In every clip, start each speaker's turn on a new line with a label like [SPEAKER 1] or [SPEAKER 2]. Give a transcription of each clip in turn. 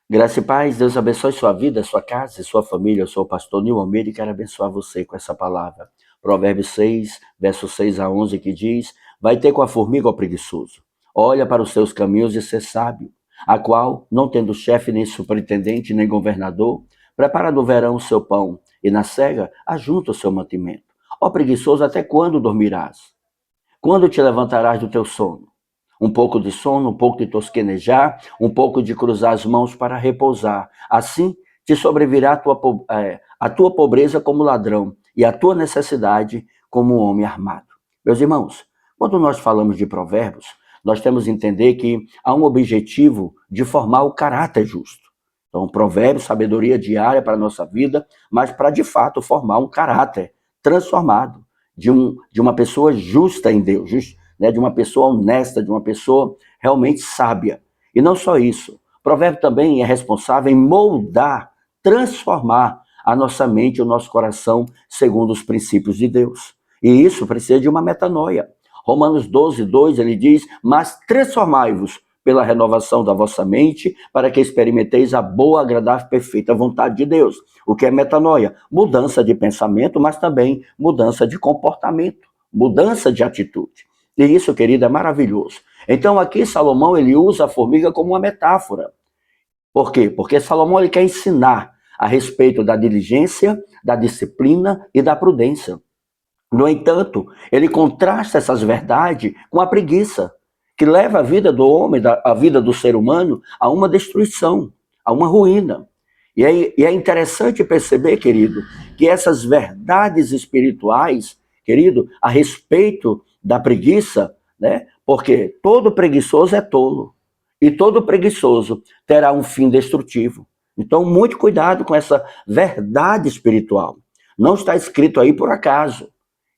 [SPEAKER 1] Graça e paz, Deus abençoe sua vida, sua casa e sua família. Eu sou o pastor Nil Almeida e quero abençoar você com essa palavra. Provérbios 6, versos 6 a 11, que diz: Vai ter com a formiga, ó preguiçoso. Olha para os seus caminhos e ser sábio, a qual, não tendo chefe, nem superintendente, nem governador, prepara no verão o seu pão e na cega ajunta o seu mantimento. Ó preguiçoso, até quando dormirás? Quando te levantarás do teu sono? Um pouco de sono, um pouco de tosquenejar, um pouco de cruzar as mãos para repousar. Assim te sobrevirá a tua pobreza como ladrão e a tua necessidade como um homem armado. Meus irmãos, quando nós falamos de provérbios, nós temos que entender que há um objetivo de formar o caráter justo. Então, provérbios, sabedoria diária para a nossa vida, mas para de fato formar um caráter transformado de uma pessoa justa em Deus, né, de uma pessoa honesta, de uma pessoa realmente sábia. E não só isso, o provérbio também é responsável em moldar, transformar a nossa mente e o nosso coração segundo os princípios de Deus. E isso precisa de uma metanoia. Romanos 12, 2, ele diz: Mas transformai-vos pela renovação da vossa mente, para que experimenteis a boa, agradável e perfeita vontade de Deus. O que é metanoia? Mudança de pensamento, mas também mudança de comportamento, mudança de atitude. E isso, querido, é maravilhoso. Então aqui Salomão ele usa a formiga como uma metáfora. Por quê? Porque Salomão ele quer ensinar a respeito da diligência, da disciplina e da prudência. No entanto, ele contrasta essas verdades com a preguiça, que leva a vida do homem, a vida do ser humano, a uma destruição, a uma ruína. E é interessante perceber, querido, que essas verdades espirituais, querido, a respeito da preguiça, né? Porque todo preguiçoso é tolo, e todo preguiçoso terá um fim destrutivo. Então, muito cuidado com essa verdade espiritual. Não está escrito aí por acaso.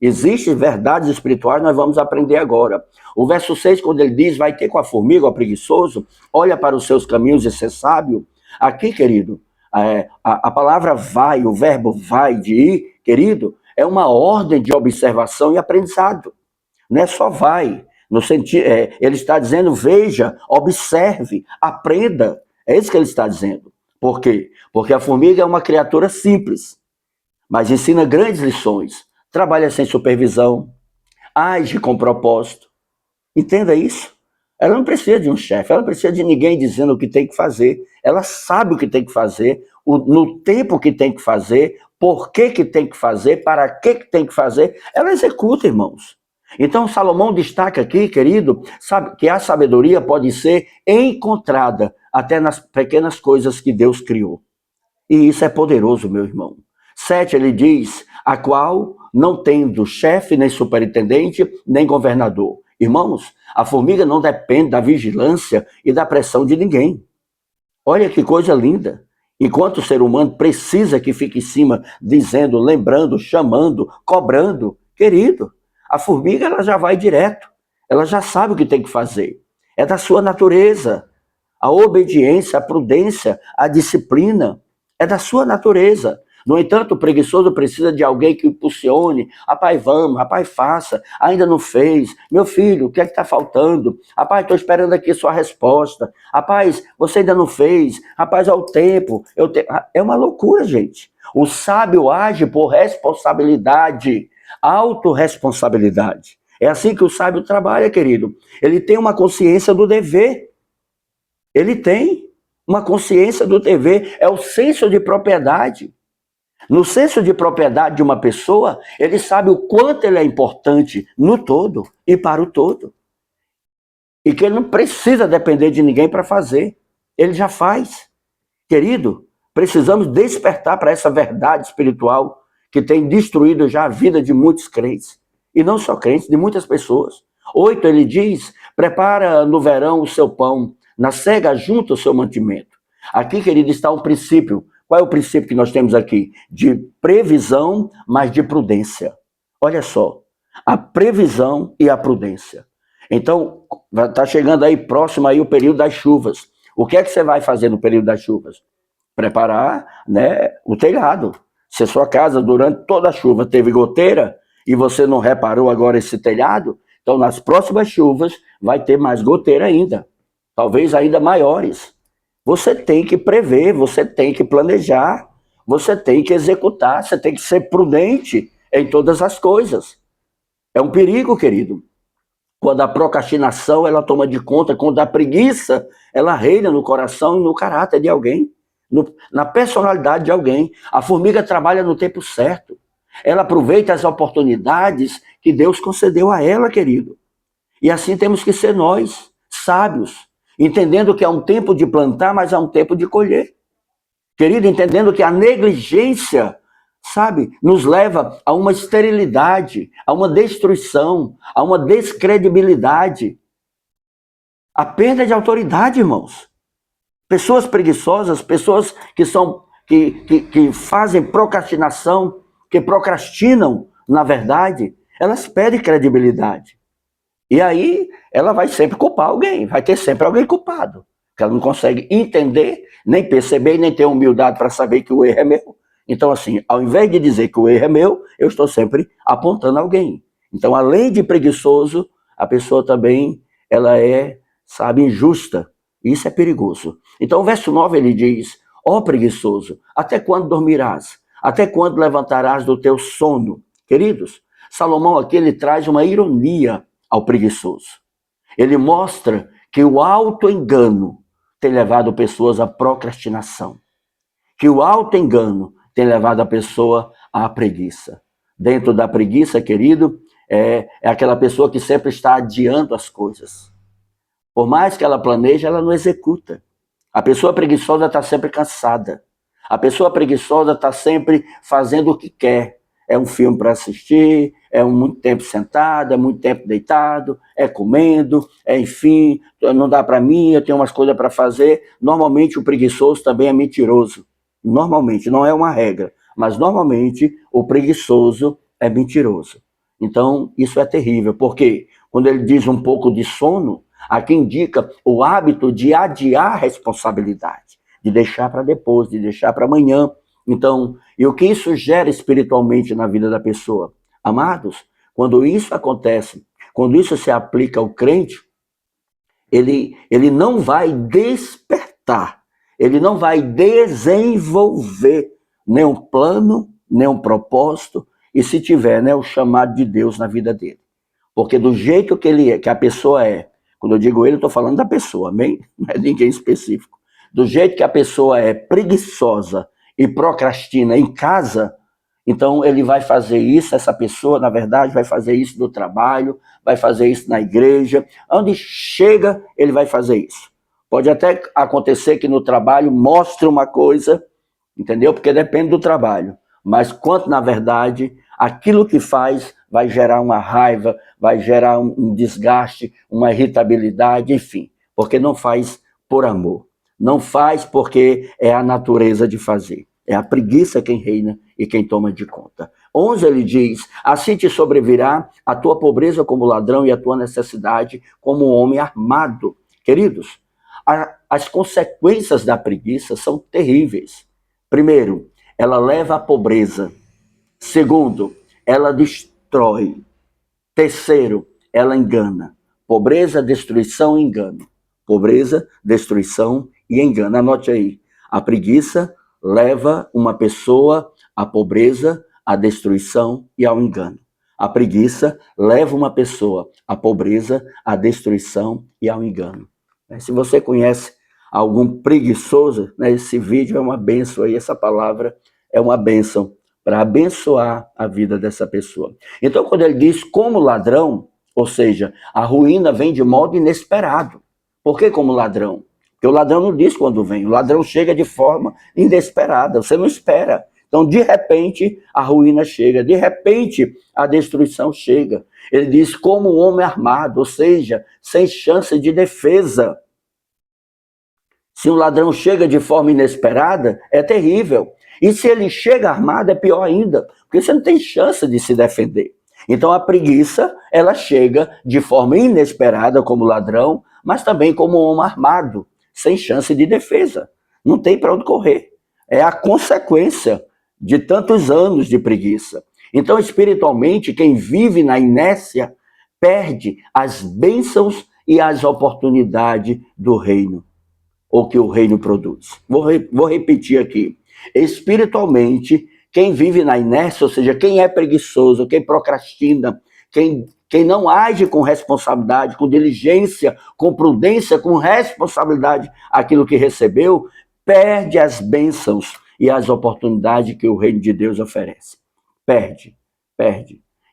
[SPEAKER 1] Existem verdades espirituais, nós vamos aprender agora. O verso 6, quando ele diz, vai ter com a formiga, o preguiçoso, olha para os seus caminhos e ser sábio. Aqui, querido, a palavra vai, o verbo vai de ir, querido, é uma ordem de observação e aprendizado. Não é só vai, no sentido, ele está dizendo, veja, observe, aprenda. É isso que ele está dizendo. Por quê? Porque a formiga é uma criatura simples, mas ensina grandes lições. Trabalha sem supervisão, age com propósito. Entenda isso. Ela não precisa de um chefe, ela não precisa de ninguém dizendo o que tem que fazer. Ela sabe o que tem que fazer, no tempo que tem que fazer, por que tem que fazer, para que tem que fazer. Ela executa, irmãos. Então, Salomão destaca aqui, querido, sabe, que a sabedoria pode ser encontrada até nas pequenas coisas que Deus criou. E isso é poderoso, meu irmão. 7, ele diz, a qual, não tendo chefe, nem superintendente, nem governador. Irmãos, a formiga não depende da vigilância e da pressão de ninguém. Olha que coisa linda. Enquanto o ser humano precisa que fique em cima, dizendo, lembrando, chamando, cobrando, querido, a formiga ela já vai direto. Ela já sabe o que tem que fazer. É da sua natureza. A obediência, a prudência, a disciplina é da sua natureza. No entanto, o preguiçoso precisa de alguém que impulsione. Rapaz, vamos, rapaz, faça. Ainda não fez. Meu filho, o que é que está faltando? Rapaz, estou esperando aqui sua resposta. Rapaz, você ainda não fez. Rapaz, ao tempo. É uma loucura, gente. O sábio age por responsabilidade, autorresponsabilidade. É assim que o sábio trabalha, querido. Ele tem uma consciência do dever. Ele tem uma consciência do dever. É o senso de propriedade. No senso de propriedade de uma pessoa, ele sabe o quanto ele é importante no todo e para o todo. E que ele não precisa depender de ninguém para fazer. Ele já faz. Querido, precisamos despertar para essa verdade espiritual que tem destruído já a vida de muitos crentes. E não só crentes, de muitas pessoas. 8, ele diz, prepara no verão o seu pão, na cega junta o seu mantimento. Aqui, querido, está um princípio. Qual é o princípio que nós temos aqui? De previsão, mas de prudência. Olha só, a previsão e a prudência. Então, está chegando aí próximo aí o período das chuvas. O que é que você vai fazer no período das chuvas? Preparar, né, o telhado. Se a sua casa, durante toda a chuva, teve goteira e você não reparou agora esse telhado, então nas próximas chuvas vai ter mais goteira ainda. Talvez ainda maiores. Você tem que prever, você tem que planejar, você tem que executar, você tem que ser prudente em todas as coisas. É um perigo, querido. Quando a procrastinação ela toma de conta, quando a preguiça ela reina no coração e no caráter de alguém, na personalidade de alguém. A formiga trabalha no tempo certo. Ela aproveita as oportunidades que Deus concedeu a ela, querido. E assim temos que ser nós, sábios, entendendo que há um tempo de plantar, mas há um tempo de colher. Querido, entendendo que a negligência, sabe, nos leva a uma esterilidade, a uma destruição, a uma descredibilidade, a perda de autoridade, irmãos. Pessoas preguiçosas, pessoas que fazem procrastinação, que procrastinam, na verdade, elas perdem credibilidade. E aí ela vai sempre culpar alguém, vai ter sempre alguém culpado, que ela não consegue entender, nem perceber, nem ter humildade para saber que o erro é meu. Então, assim, ao invés de dizer que o erro é meu, eu estou sempre apontando alguém. Então, além de preguiçoso, a pessoa também, ela é, sabe, injusta. Isso é perigoso. Então, o verso 9 ele diz: ó preguiçoso, até quando dormirás? Até quando levantarás do teu sono? Queridos, Salomão aqui ele traz uma ironia ao preguiçoso. Ele mostra que o auto-engano tem levado pessoas à procrastinação, que o auto-engano tem levado a pessoa à preguiça. Dentro da preguiça, querido, é aquela pessoa que sempre está adiando as coisas. Por mais que ela planeje, ela não executa. A pessoa preguiçosa está sempre cansada. A pessoa preguiçosa está sempre fazendo o que quer. É um filme para assistir, é muito tempo sentado, é muito tempo deitado, é comendo, enfim, não dá para mim, eu tenho umas coisas para fazer. Normalmente o preguiçoso também é mentiroso. Normalmente, não é uma regra, mas normalmente o preguiçoso é mentiroso. Então, isso é terrível, porque quando ele diz um pouco de sono, aqui indica o hábito de adiar a responsabilidade, de deixar para depois, de deixar para amanhã. Então, e o que isso gera espiritualmente na vida da pessoa? Amados, quando isso acontece, quando isso se aplica ao crente, ele não vai despertar, ele não vai desenvolver nenhum plano, nenhum propósito, e se tiver, né, o chamado de Deus na vida dele. Porque do jeito que ele é, que a pessoa é, quando eu digo ele, eu estou falando da pessoa, amém? Não é ninguém específico. Do jeito que a pessoa é preguiçosa e procrastina em casa, então ele vai fazer isso, essa pessoa, na verdade, vai fazer isso no trabalho, vai fazer isso na igreja, onde chega, ele vai fazer isso. Pode até acontecer que no trabalho mostre uma coisa, entendeu? Porque depende do trabalho. Mas quanto, na verdade, aquilo que faz vai gerar uma raiva, vai gerar um desgaste, uma irritabilidade, enfim, porque não faz por amor. Não faz porque é a natureza de fazer. É a preguiça quem reina e quem toma de conta. 11 ele diz: assim te sobrevirá a tua pobreza como ladrão e a tua necessidade como homem armado. Queridos, as consequências da preguiça são terríveis. Primeiro, ela leva à pobreza. Segundo, ela destrói. Terceiro, ela engana. Pobreza, destruição e engano. Pobreza, destruição e engano. Anote aí. A preguiça leva uma pessoa à pobreza, à destruição e ao engano. A preguiça leva uma pessoa à pobreza, à destruição e ao engano. Se você conhece algum preguiçoso, né, esse vídeo é uma bênção aí, essa palavra é uma bênção para abençoar a vida dessa pessoa. Então, quando ele diz como ladrão, ou seja, a ruína vem de modo inesperado. Por que como ladrão? Porque o ladrão não diz quando vem, o ladrão chega de forma inesperada, você não espera. Então, de repente, a ruína chega, de repente, a destruição chega. Ele diz como um homem armado, ou seja, sem chance de defesa. Se um ladrão chega de forma inesperada, é terrível. E se ele chega armado, é pior ainda, porque você não tem chance de se defender. Então a preguiça, ela chega de forma inesperada como ladrão, mas também como homem armado, sem chance de defesa. Não tem para onde correr. É a consequência de tantos anos de preguiça. Então, espiritualmente, quem vive na inércia perde as bênçãos e as oportunidades do reino. ou que o reino produz? Vou repetir aqui. Espiritualmente, quem vive na inércia, ou seja, quem é preguiçoso, quem procrastina, quem não age com responsabilidade, com diligência, com prudência, com responsabilidade aquilo que recebeu, perde as bênçãos e as oportunidades que o reino de Deus oferece. Perde.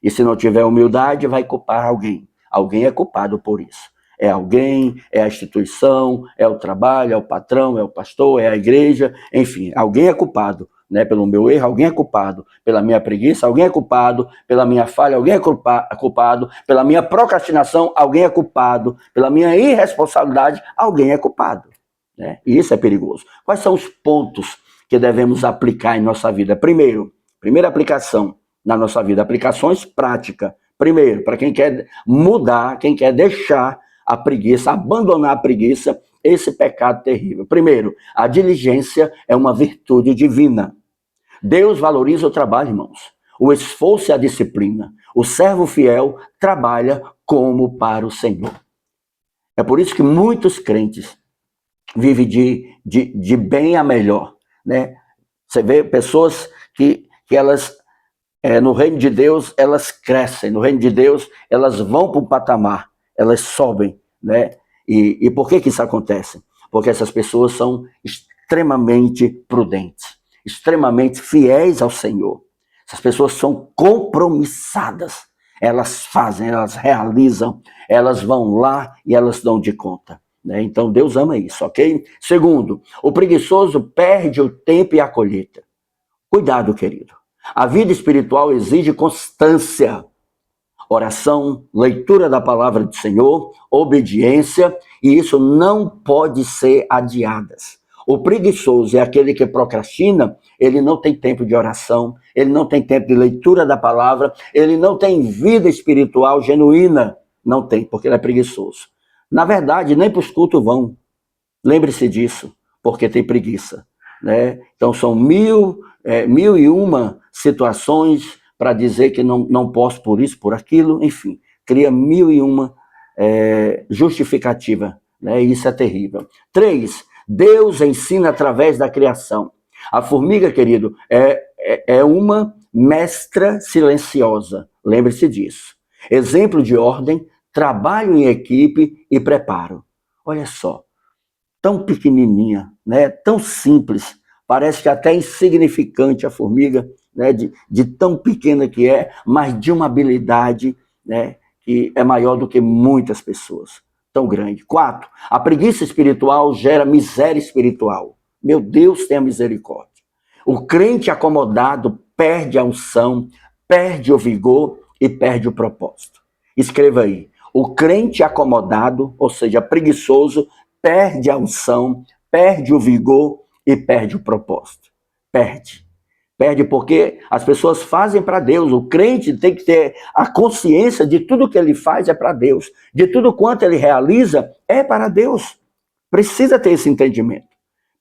[SPEAKER 1] E se não tiver humildade, vai culpar alguém. Alguém é culpado por isso. É alguém, é a instituição, é o trabalho, é o patrão, é o pastor, é a igreja, enfim, alguém é culpado, né? Pelo meu erro, alguém é culpado. Pela minha preguiça, alguém é culpado. Pela minha falha, alguém é culpado. Pela minha procrastinação, alguém é culpado. Pela minha irresponsabilidade, alguém é culpado. Né? E isso é perigoso. Quais são os pontos que devemos aplicar em nossa vida? Primeira aplicação na nossa vida, aplicações práticas. Primeiro, para quem quer mudar, quem quer deixar a preguiça, abandonar a preguiça, esse pecado terrível. Primeiro, a diligência é uma virtude divina. Deus valoriza o trabalho, irmãos. O esforço e a disciplina. O servo fiel trabalha como para o Senhor. É por isso que muitos crentes vivem de bem a melhor, né? Você vê pessoas que elas, no reino de Deus, elas crescem. No reino de Deus, elas vão para um patamar. Elas sobem, né? E por que isso acontece? Porque essas pessoas são extremamente prudentes, extremamente fiéis ao Senhor. Essas pessoas são compromissadas. Elas fazem, elas realizam, elas vão lá e elas dão de conta. Né? Então Deus ama isso, ok? Segundo, o preguiçoso perde o tempo e a colheita. Cuidado, querido. A vida espiritual exige constância, oração, leitura da palavra do Senhor, obediência, e isso não pode ser adiadas. O preguiçoso é aquele que procrastina, ele não tem tempo de oração, ele não tem tempo de leitura da palavra, ele não tem vida espiritual genuína, não tem, porque ele é preguiçoso. Na verdade, nem para os cultos vão, lembre-se disso, porque tem preguiça. Né? Então são mil e uma situações para dizer que não posso por isso, por aquilo, enfim, cria mil e uma justificativa, né? E isso é terrível. 3, Deus ensina através da criação. A formiga, querido, é uma mestra silenciosa, lembre-se disso. Exemplo de ordem, trabalho em equipe e preparo. Olha só, tão pequenininha, né? Tão simples, parece que até insignificante a formiga, né? De tão pequena que é, mas de uma habilidade, né? Que é maior do que muitas pessoas, tão grande. 4, a preguiça espiritual gera miséria espiritual. Meu Deus, tenha misericórdia. O crente acomodado perde a unção, perde o vigor e perde o propósito. Escreva aí, o crente acomodado, ou seja, preguiçoso, perde a unção, perde o vigor e perde o propósito. Perde porque as pessoas fazem para Deus. O crente tem que ter a consciência de tudo que ele faz é para Deus. De tudo quanto ele realiza é para Deus. Precisa ter esse entendimento.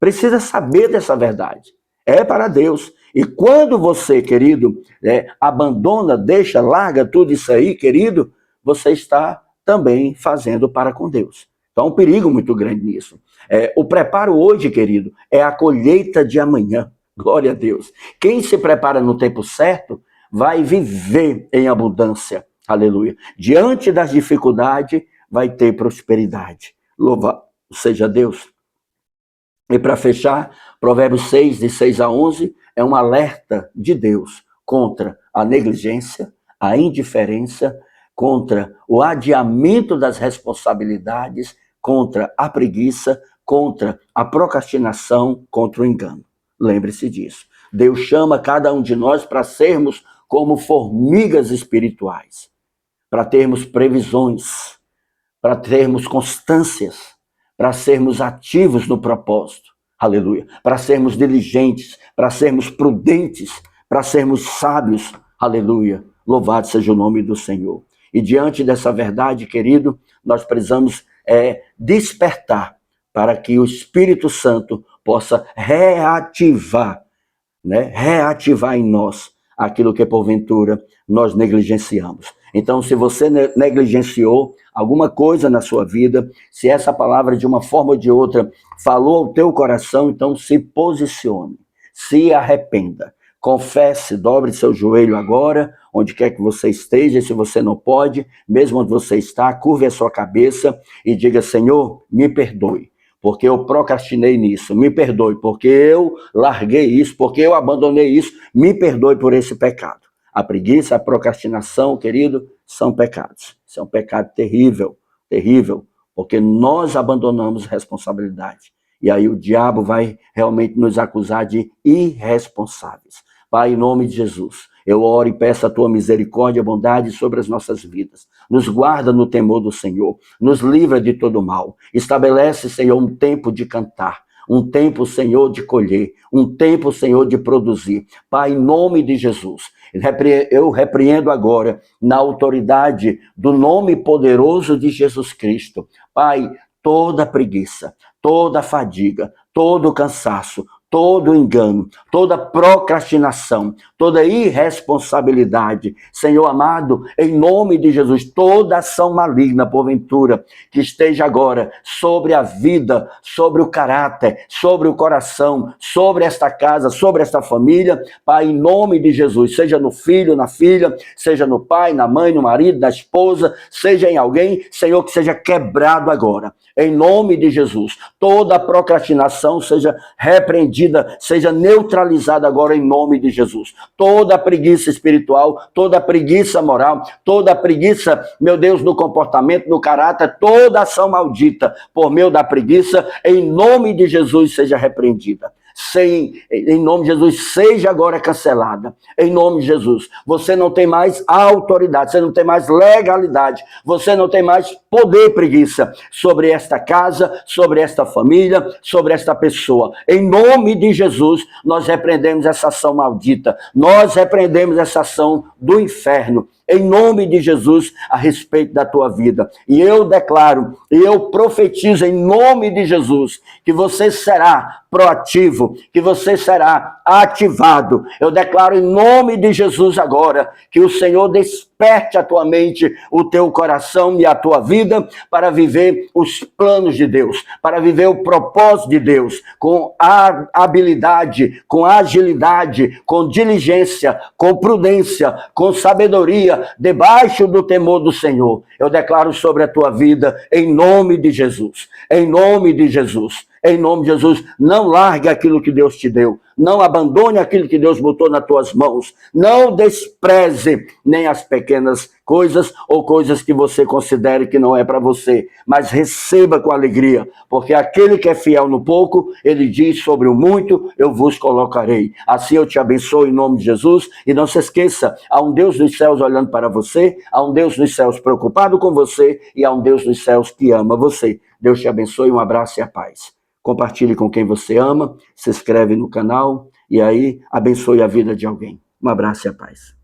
[SPEAKER 1] Precisa saber dessa verdade. É para Deus. E quando você, querido, abandona, deixa, larga tudo isso aí, querido, você está também fazendo para com Deus. Então, há um perigo muito grande nisso. O preparo hoje, querido, é a colheita de amanhã. Glória a Deus. Quem se prepara no tempo certo vai viver em abundância. Aleluia. Diante das dificuldades, vai ter prosperidade. Louvado seja Deus. E para fechar, Provérbios 6, de 6 a 11, é um alerta de Deus contra a negligência, a indiferença, contra o adiamento das responsabilidades, contra a preguiça, contra a procrastinação, contra o engano. Lembre-se disso. Deus chama cada um de nós para sermos como formigas espirituais, para termos previsões, para termos constâncias, para sermos ativos no propósito. Aleluia. Para sermos diligentes, para sermos prudentes, para sermos sábios. Aleluia. Louvado seja o nome do Senhor. E diante dessa verdade, querido, nós precisamos despertar para que o Espírito Santo possa reativar, né? Reativar em nós aquilo que porventura nós negligenciamos. Então, se você negligenciou alguma coisa na sua vida, se essa palavra de uma forma ou de outra falou ao teu coração, então se posicione, se arrependa. Confesse, dobre seu joelho agora, onde quer que você esteja, se você não pode, mesmo onde você está, curve a sua cabeça e diga: Senhor, me perdoe, porque eu procrastinei nisso, me perdoe, porque eu larguei isso, porque eu abandonei isso, me perdoe por esse pecado. A preguiça, a procrastinação, querido, são pecados. Isso é um pecado terrível, terrível, porque nós abandonamos responsabilidade. E aí o diabo vai realmente nos acusar de irresponsáveis. Pai, em nome de Jesus, eu oro e peço a tua misericórdia e bondade sobre as nossas vidas. Nos guarda no temor do Senhor, nos livra de todo mal. Estabelece, Senhor, um tempo de cantar, um tempo, Senhor, de colher, um tempo, Senhor, de produzir. Pai, em nome de Jesus, eu repreendo agora, na autoridade do nome poderoso de Jesus Cristo, Pai, toda preguiça, toda fadiga, todo cansaço, todo engano, toda procrastinação, toda irresponsabilidade, Senhor amado, em nome de Jesus, toda ação maligna, porventura, que esteja agora sobre a vida, sobre o caráter, sobre o coração, sobre esta casa, sobre esta família, Pai, em nome de Jesus, seja no filho, na filha, seja no pai, na mãe, no marido, na esposa, seja em alguém, Senhor, que seja quebrado agora, em nome de Jesus, toda procrastinação seja repreendida, seja neutralizada agora em nome de Jesus. Toda preguiça espiritual, toda preguiça moral, toda preguiça, meu Deus, no comportamento, no caráter, toda ação maldita por meio da preguiça, em nome de Jesus seja repreendida. Em nome de Jesus, seja agora cancelada. Em nome de Jesus. Você não tem mais autoridade, você não tem mais legalidade, você não tem mais poder, preguiça, sobre esta casa, sobre esta família, sobre esta pessoa. Em nome de Jesus, nós repreendemos essa ação maldita, nós repreendemos essa ação do inferno, em nome de Jesus, a respeito da tua vida. E eu declaro, e eu profetizo em nome de Jesus, que você será proativo, que você será ativado. Eu declaro em nome de Jesus agora, que o Senhor desperte a tua mente, o teu coração e a tua vida para viver os planos de Deus, para viver o propósito de Deus, com habilidade, com agilidade, com diligência, com prudência, com sabedoria, debaixo do temor do Senhor. Eu declaro sobre a tua vida, em nome de Jesus, em nome de Jesus. Em nome de Jesus, não largue aquilo que Deus te deu. Não abandone aquilo que Deus botou nas tuas mãos. Não despreze nem as pequenas coisas ou coisas que você considere que não é para você. Mas receba com alegria, porque aquele que é fiel no pouco, ele diz: sobre o muito eu vos colocarei. Assim eu te abençoo em nome de Jesus. E não se esqueça, há um Deus dos céus olhando para você, há um Deus dos céus preocupado com você e há um Deus dos céus que ama você. Deus te abençoe, um abraço e a paz. Compartilhe com quem você ama, se inscreve no canal e aí abençoe a vida de alguém. Um abraço e a paz.